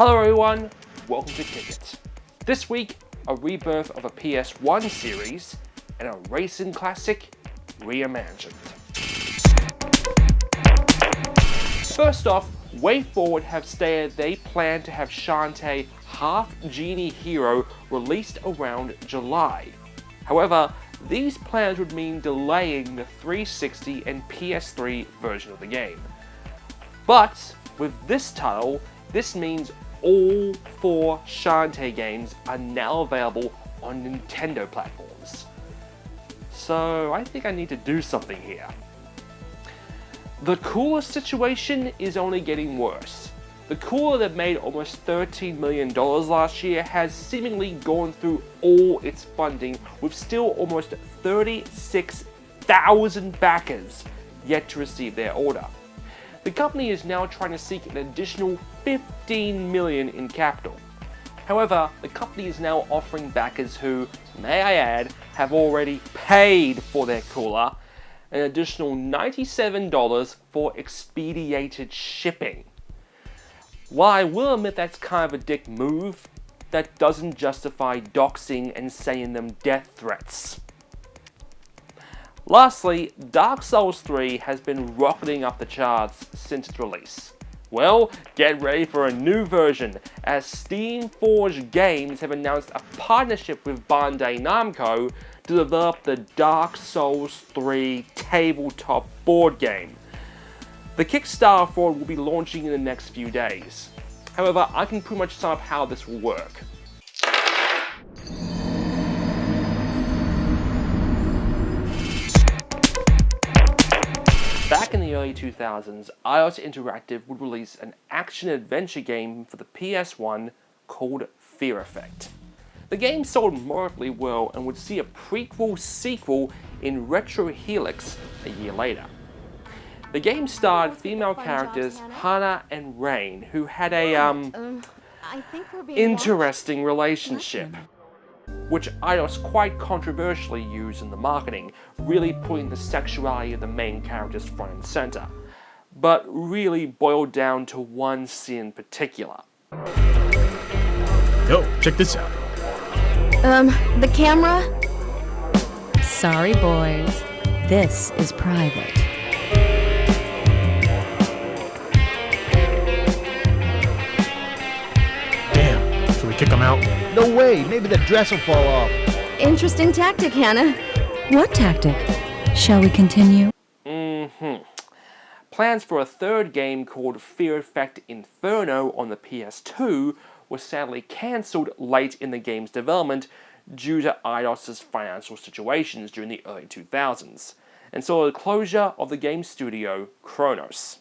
Hello everyone, welcome to Kick It. This week, a rebirth of a PS1 series and a racing classic reimagined. First off, WayForward have stated they plan to have Shantae Half Genie Hero released around July. However, these plans would mean delaying the 360 and PS3 version of the game. But with this title, this means all 4 Shantae games are now available on Nintendo platforms. So I think I need to do something here. The cooler situation is only getting worse. The cooler that made almost $13 million last year has seemingly gone through all its funding with still almost 36,000 backers yet to receive their order. The company is now trying to seek an additional $15 million in capital. However, the company is now offering backers who, may I add, have already paid for their cooler an additional $97 for expedited shipping. While I will admit that's kind of a dick move, that doesn't justify doxing and sending them death threats. Lastly, Dark Souls 3 has been rocketing up the charts since its release. Well, get ready for a new version, as Steamforged Games have announced a partnership with Bandai Namco to develop the Dark Souls 3 tabletop board game. The Kickstarter for it will be launching in the next few days. However, I can pretty much sum up how this will work. Back in the early 2000s, iOS Interactive would release an action-adventure game for the PS1 called Fear Effect. The game sold moderately well and would see a prequel sequel in Retro Helix a year later. The game starred female characters Hannah and Rain, who had a interesting relationship, which iOS quite controversially used in the marketing, really putting the sexuality of the main characters front and center, but really boiled down to one scene in particular. Yo, check this out. The camera? Sorry, boys. This is private. Damn, should we kick him out? No way, maybe the dress will fall off. Interesting tactic, Hannah. What tactic? Shall we continue? Plans for a third game called Fear Effect Inferno on the PS2 was sadly cancelled late in the game's development due to iOS's financial situations during the early 2000s, and saw the closure of the game studio Kronos.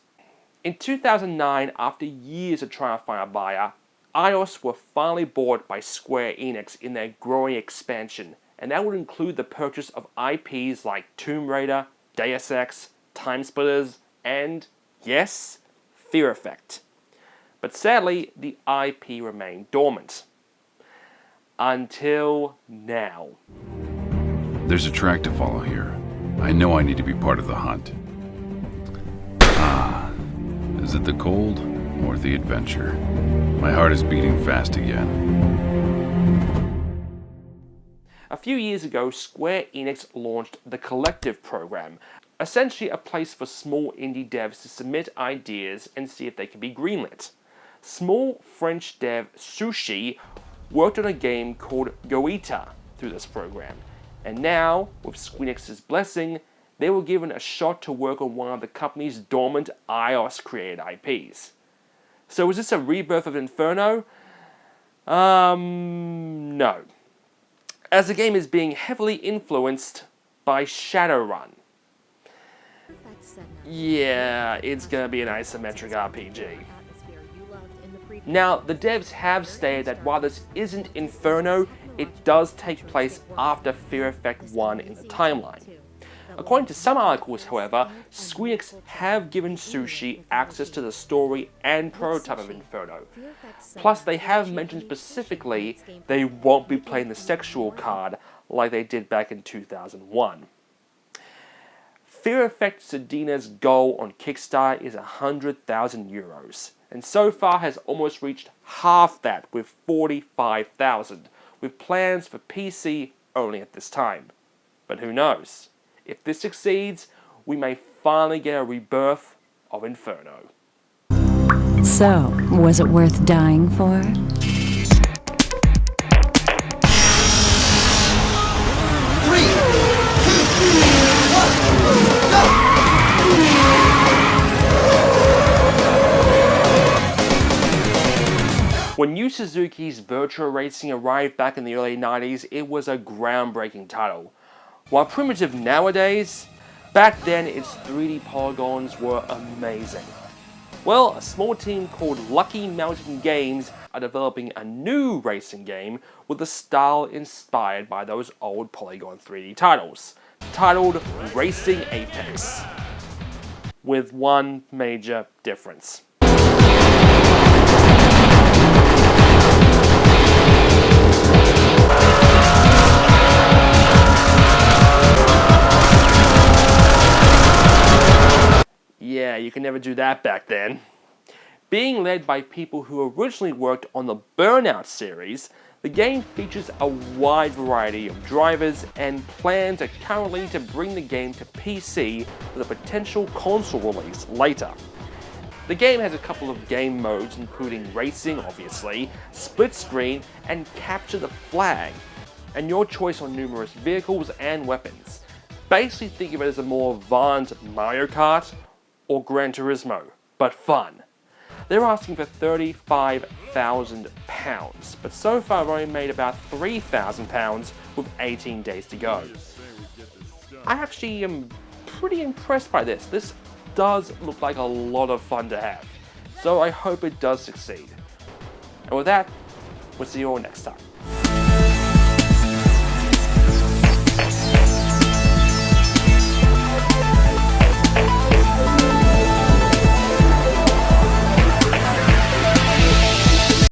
In 2009, after years of trying to find a buyer, iOS were finally bought by Square Enix in their growing expansion, and that would include the purchase of IPs like Tomb Raider, Deus Ex, Time Splitters, and, yes, Fear Effect. But sadly, the IP remained dormant. Until now. There's a track to follow here. I know I need to be part of the hunt. Is it the cold or the adventure? My heart is beating fast again. A few years ago, Square Enix launched the Collective program, essentially a place for small indie devs to submit ideas and see if they can be greenlit. Small French dev Sushi worked on a game called Goita through this program, and now, with Square Enix's blessing, they were given a shot to work on one of the company's dormant iOS-created IPs. So is this a rebirth of Inferno? No. As the game is being heavily influenced by Shadowrun. Yeah, it's gonna be an isometric RPG. Now, the devs have stated that while this isn't Inferno, it does take place after Fear Effect 1 in the timeline. According to some articles, however, Square Enix have given Sushi access to the story and prototype of Inferno. Plus, they have mentioned specifically they won't be playing the sexual card like they did back in 2001. Fear Effect Sedina's goal on Kickstarter is €100,000, and so far has almost reached half that with 45,000, with plans for PC only at this time. But who knows? If this succeeds, we may finally get a rebirth of Inferno. So, was it worth dying for? When Yu Suzuki's Virtua Racing arrived back in the early 90s, it was a groundbreaking title. While primitive nowadays, back then its 3D polygons were amazing. Well, a small team called Lucky Mountain Games are developing a new racing game with a style inspired by those old polygon 3D titles, titled Racing Apex, with one major difference. Yeah, you can never do that back then. Being led by people who originally worked on the Burnout series, the game features a wide variety of drivers, and plans are currently to bring the game to PC with a potential console release later. The game has a couple of game modes including racing obviously, split screen, and capture the flag, and your choice on numerous vehicles and weapons. Basically think of it as a more advanced Mario Kart or Gran Turismo, but fun. They're asking for £35,000, but so far I've only made about £3,000 with 18 days to go. I actually am pretty impressed by this. This does look like a lot of fun to have, so I hope it does succeed. And with that, we'll see you all next time.